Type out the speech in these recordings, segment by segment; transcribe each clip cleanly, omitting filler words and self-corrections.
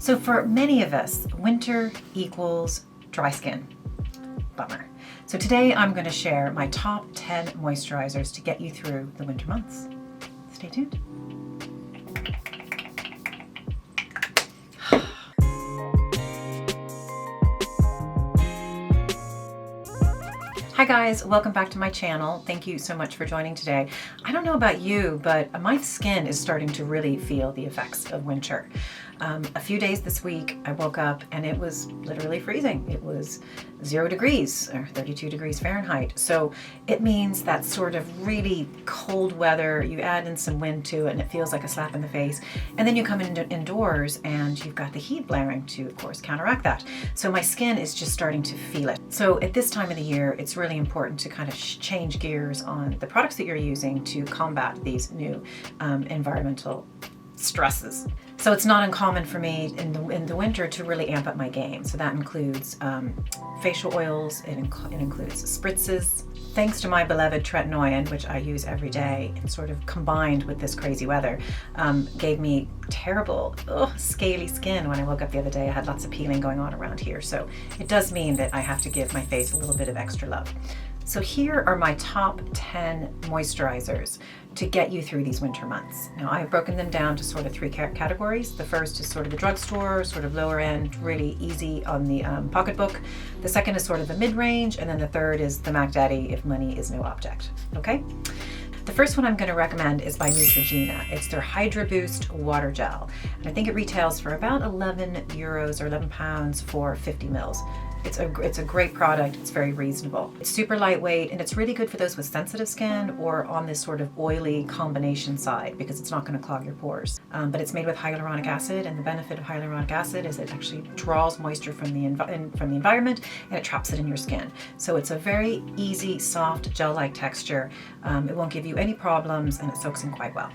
So for many of us, winter equals dry skin. Bummer. So today I'm going to share my top 10 moisturizers to get you through the winter months. Stay tuned. Hi guys, welcome back to my channel. Thank you so much for joining today. I don't know about you, but my skin is starting to really feel the effects of winter. A few days this week, I woke up and it was literally freezing. It was 0 degrees or 32 degrees Fahrenheit. So it means that sort of really cold weather, you add in some wind to it and it feels like a slap in the face. And then you come indoors and you've got the heat blaring to, of course, counteract that. So my skin is just starting to feel it. So at this time of the year, it's really important to kind of change gears on the products that you're using to combat these new environmental stresses. So it's not uncommon for me in the winter to really amp up my game. So that includes facial oils, it includes spritzes. Thanks to my beloved tretinoin, which I use every day, and sort of combined with this crazy weather, gave me terrible, scaly skin when I woke up the other day. I had lots of peeling going on around here. So it does mean that I have to give my face a little bit of extra love. So here are my top 10 moisturizers to get you through these winter months. Now I've broken them down to sort of 3 categories. The first is sort of the drugstore, sort of lower end, really easy on the pocketbook. The second is sort of the mid-range, and then the third is the Mac Daddy if money is no object, okay? The first one I'm going to recommend is by Neutrogena. It's their Hydra Boost Water Gel. And I think it retails for about 11 euros or 11 pounds for 50 mils. It's a great product. It's very reasonable. It's super lightweight and it's really good for those with sensitive skin or on this sort of oily combination side because it's not going to clog your pores. But it's made with hyaluronic acid, and the benefit of hyaluronic acid is it actually draws moisture from the environment and it traps it in your skin. So it's a very easy, soft, gel-like texture. It won't give you any problems and it soaks in quite well.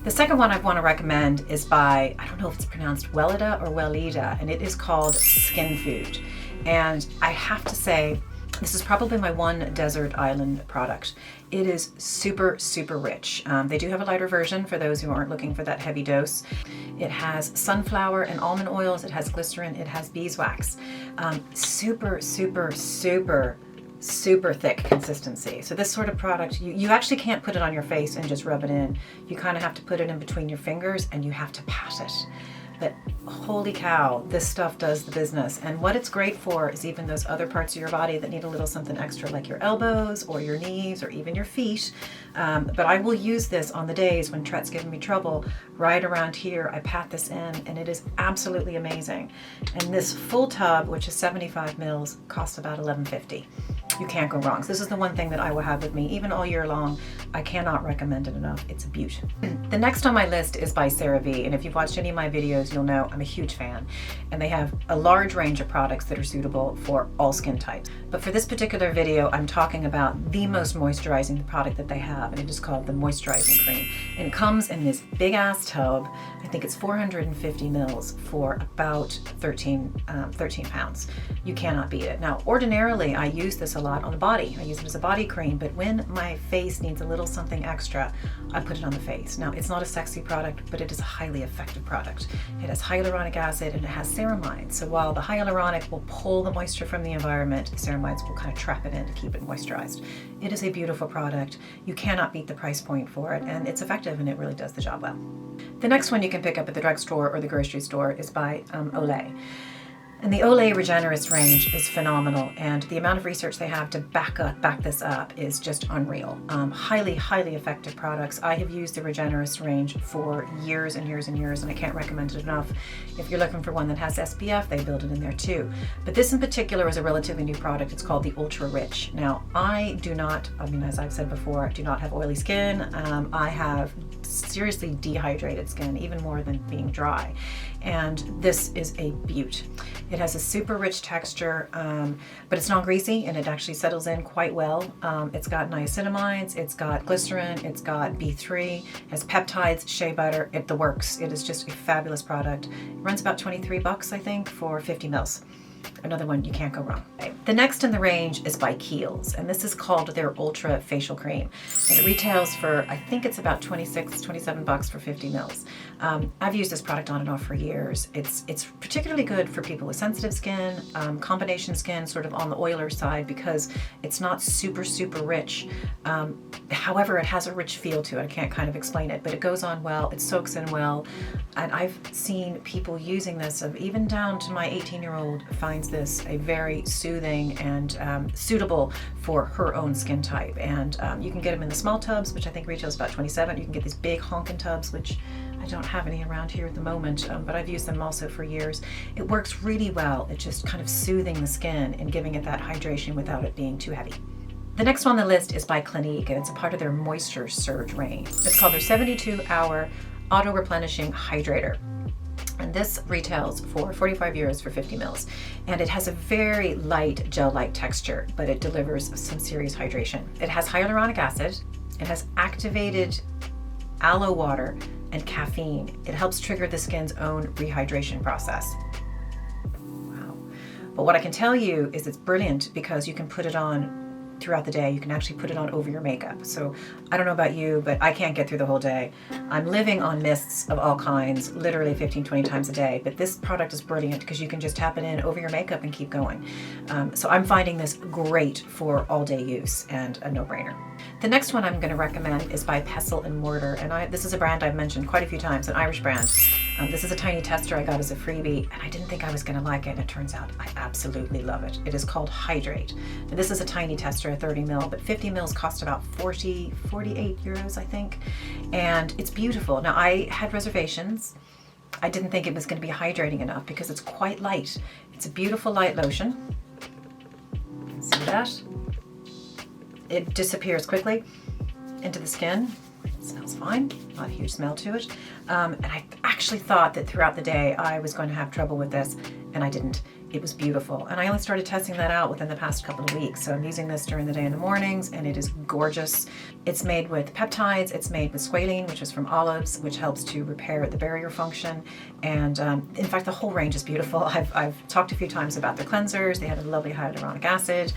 The second one I want to recommend is by, I don't know if it's pronounced Weleda or Weleda, and it is called Skin Food. And I have to say, this is probably my one desert island product. It is super, super rich. They do have a lighter version for those who aren't looking for that heavy dose. It has sunflower and almond oils, it has glycerin, it has beeswax. Super, super, super, super thick consistency. So this sort of product, you actually can't put it on your face and just rub it in. You kind of have to put it in between your fingers and you have to pat it. But holy cow, this stuff does the business. And what it's great for is even those other parts of your body that need a little something extra, like your elbows or your knees or even your feet. But I will use this on the days when Tret's giving me trouble. Right around here, I pat this in and it is absolutely amazing. And this full tub, which is 75 mils, costs about $11.50. You can't go wrong. So this is the one thing that I will have with me even all year long. I cannot recommend it enough. It's a beaut. The next on my list is by Cerave, and if you've watched any of my videos, you'll know I'm a huge fan. And they have a large range of products that are suitable for all skin types. But for this particular video, I'm talking about the most moisturizing product that they have, and it is called the Moisturising Cream. And it comes in this big ass tub. I think it's 450 mils for about 13 pounds. You cannot beat it. Now, ordinarily, I use this a lot on the body. I use it as a body cream, but when my face needs a little something extra, I put it on the face. Now, it's not a sexy product, but it is a highly effective product. It has hyaluronic acid and it has ceramides. So while the hyaluronic will pull the moisture from the environment, the ceramides will kind of trap it in to keep it moisturized. It is a beautiful product. You cannot beat the price point for it, and it's effective and it really does the job well. The next one you can pick up at the drugstore or the grocery store is by Olay. And the Olay Regenerist range is phenomenal, and the amount of research they have to back this up is just unreal. Highly, highly effective products. I have used the Regenerist range for years and years and years, and I can't recommend it enough. If you're looking for one that has SPF, they build it in there too. But this in particular is a relatively new product. It's called the Ultra Rich. Now, I do not, as I've said before, I do not have oily skin. I have seriously dehydrated skin, even more than being dry. And this is a beaut. It has a super rich texture, but it's not greasy and it actually settles in quite well. It's got niacinamides, it's got glycerin, it's got B3, it has peptides, shea butter, the works. It is just a fabulous product. It runs about 23 bucks, I think, for 50 mils. Another one you can't go wrong. The next in the range is by Kiehls, and this is called their Ultra Facial Cream. And it retails for, I think it's about 26, 27 bucks for 50 mils. I've used this product on and off for years. It's particularly good for people with sensitive skin, combination skin, sort of on the oiler side, because it's not super, super rich. However, it has a rich feel to it. I can't kind of explain it, but it goes on well, it soaks in well. And I've seen people using this, of even down to my 18-year-old finds this a very soothing and suitable for her own skin type. And you can get them in the small tubs, which I think retails about 27. You can get these big honkin' tubs, which I don't have any around here at the moment, but I've used them also for years. It works really well. It's just kind of soothing the skin and giving it that hydration without it being too heavy. The next one on the list is by Clinique, and it's a part of their Moisture Surge range. It's called their 72-hour Auto-Replenishing Hydrator. And this retails for 45 euros for 50 mils. And it has a very light gel-like texture, but it delivers some serious hydration. It has hyaluronic acid, it has activated aloe water, and caffeine. It helps trigger the skin's own rehydration process. Wow. But what I can tell you is it's brilliant because you can put it on throughout the day. You can actually put it on over your makeup. So I don't know about you, but I can't get through the whole day. I'm living on mists of all kinds, literally 15, 20 times a day, but this product is brilliant because you can just tap it in over your makeup and keep going. So I'm finding this great for all day use and a no-brainer. The next one I'm going to recommend is by Pestle and Mortar, and this is a brand I've mentioned quite a few times, an Irish brand. This is a tiny tester I got as a freebie, and I didn't think I was going to like it, and it turns out I absolutely love it. It is called Hydrate. And this is a tiny tester, a 30 mil, but 50 mils cost about 48 euros, I think. And it's beautiful. Now, I had reservations. I didn't think it was going to be hydrating enough because it's quite light. It's a beautiful light lotion. See that? It disappears quickly into the skin. It smells fine, not a huge smell to it. And I actually thought that throughout the day I was going to have trouble with this, and I didn't. It was beautiful. And I only started testing that out within the past couple of weeks. So I'm using this during the day in the mornings, and it is gorgeous. It's made with peptides. It's made with squalene, which is from olives, which helps to repair the barrier function. And in fact, the whole range is beautiful. I've talked a few times about the cleansers. They have a lovely hyaluronic acid.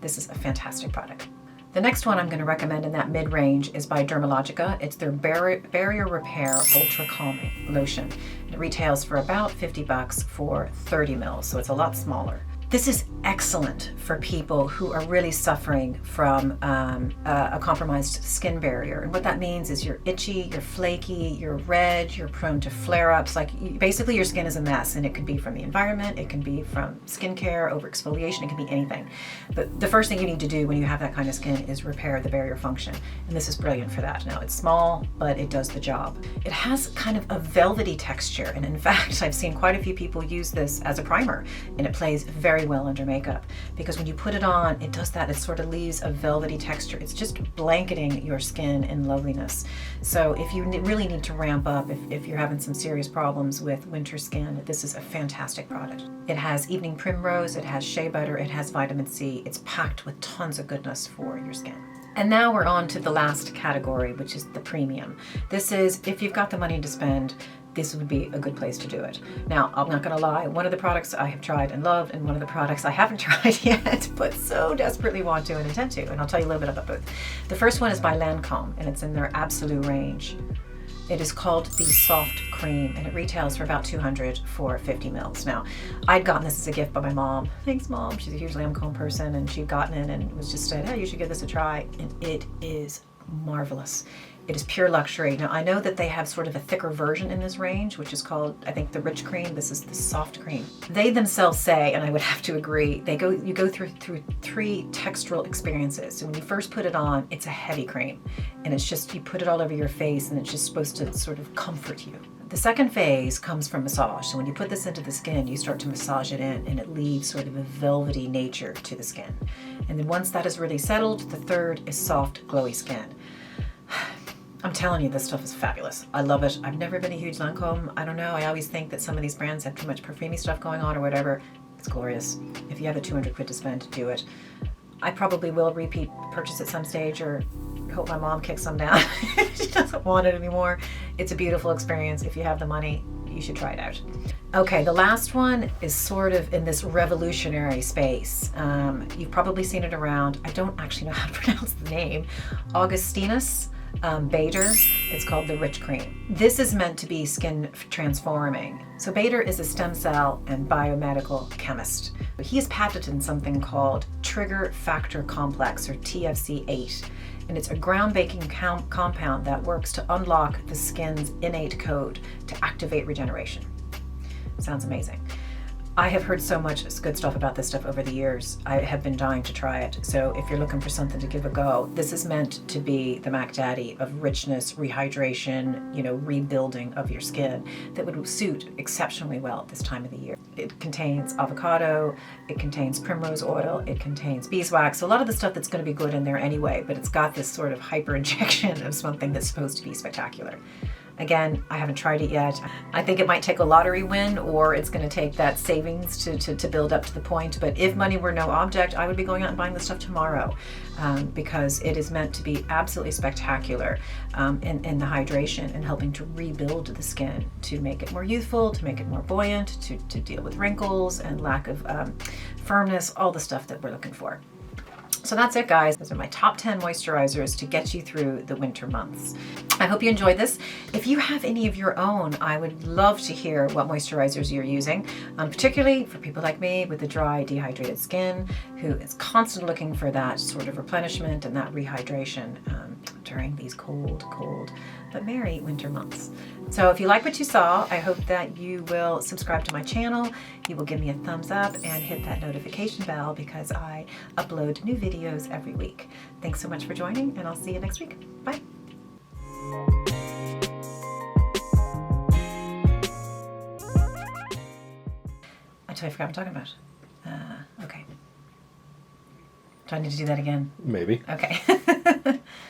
This is a fantastic product. The next one I'm going to recommend in that mid-range is by Dermalogica. It's their Barrier Repair Ultra Calming Lotion. It retails for about 50 bucks for 30 mils, so it's a lot smaller. This is excellent for people who are really suffering from a compromised skin barrier. And what that means is you're itchy, you're flaky, you're red, you're prone to flare-ups. Basically your skin is a mess, and it could be from the environment, it can be from skincare, over-exfoliation, it can be anything. But the first thing you need to do when you have that kind of skin is repair the barrier function. And this is brilliant for that. Now, it's small, but it does the job. It has kind of a velvety texture. And in fact, I've seen quite a few people use this as a primer, and it plays very well under makeup, because when you put it on, it does that. It sort of leaves a velvety texture. It's just blanketing your skin in loveliness. So if you really need to ramp up, if you're having some serious problems with winter skin, this is a fantastic product. It has evening primrose, it has shea butter, it has vitamin C. It's packed with tons of goodness for your skin. And now we're on to the last category, which is the premium. This is, if you've got the money to spend, this would be a good place to do it. Now, I'm not gonna lie, one of the products I have tried and loved, and one of the products I haven't tried yet, but so desperately want to and intend to, and I'll tell you a little bit about both. The first one is by Lancome, and it's in their Absolue range. It is called the Soft Cream, and it retails for about 200 for 50 mils. Now, I'd gotten this as a gift by my mom. Thanks, Mom. She's a huge Lancome person, and she'd gotten it and was just said, hey, you should give this a try, and it is marvelous. It is pure luxury. Now, I know that they have sort of a thicker version in this range, which is called, I think, the Rich Cream. This is the Soft Cream. They themselves say, and I would have to agree, you go through three textural experiences. So when you first put it on, it's a heavy cream, and it's just, you put it all over your face, and it's just supposed to sort of comfort you. The second phase comes from massage. So when you put this into the skin, you start to massage it in, and it leaves sort of a velvety nature to the skin. And then once that is really settled, the third is soft, glowy skin. I'm telling you, this stuff is fabulous. I love it. I've never been a huge Lancome. I don't know. I always think that some of these brands have too much perfumey stuff going on or whatever. It's glorious. If you have the 200 quid to spend, do it. I probably will repeat purchase at some stage, or hope my mom kicks some down. She doesn't want it anymore. It's a beautiful experience. If you have the money, you should try it out. Okay, the last one is sort of in this revolutionary space. You've probably seen it around. I don't actually know how to pronounce the name. Augustinus Bader. It's called the Rich Cream. This is meant to be skin transforming. So Bader is a stem cell and biomedical chemist. He has patented something called Trigger Factor Complex, or TFC8. And it's a groundbreaking compound that works to unlock the skin's innate code to activate regeneration. Sounds amazing. I have heard so much good stuff about this stuff over the years. I have been dying to try it. So if you're looking for something to give a go, this is meant to be the Mac Daddy of richness, rehydration, rebuilding of your skin that would suit exceptionally well at this time of the year. It contains avocado, it contains primrose oil, it contains beeswax, so a lot of the stuff that's going to be good in there anyway, but it's got this sort of hyper injection of something that's supposed to be spectacular. Again, I haven't tried it yet. I think it might take a lottery win, or it's going to take that savings to build up to the point. But if money were no object, I would be going out and buying this stuff tomorrow, because it is meant to be absolutely spectacular in the hydration and helping to rebuild the skin, to make it more youthful, to make it more buoyant, to deal with wrinkles and lack of firmness, all the stuff that we're looking for. So that's it, guys. Those are my top 10 moisturizers to get you through the winter months. I hope you enjoyed this. If you have any of your own, I would love to hear what moisturizers you're using, particularly for people like me with the dry, dehydrated skin, who is constantly looking for that sort of replenishment and that rehydration during these cold but merry winter months. So if you like what you saw, I hope that you will subscribe to my channel. You will give me a thumbs up and hit that notification bell, because I upload new videos every week. Thanks so much for joining, and I'll see you next week. Bye. I totally forgot what I'm talking about. Okay. Do I need to do that again? Maybe. Okay.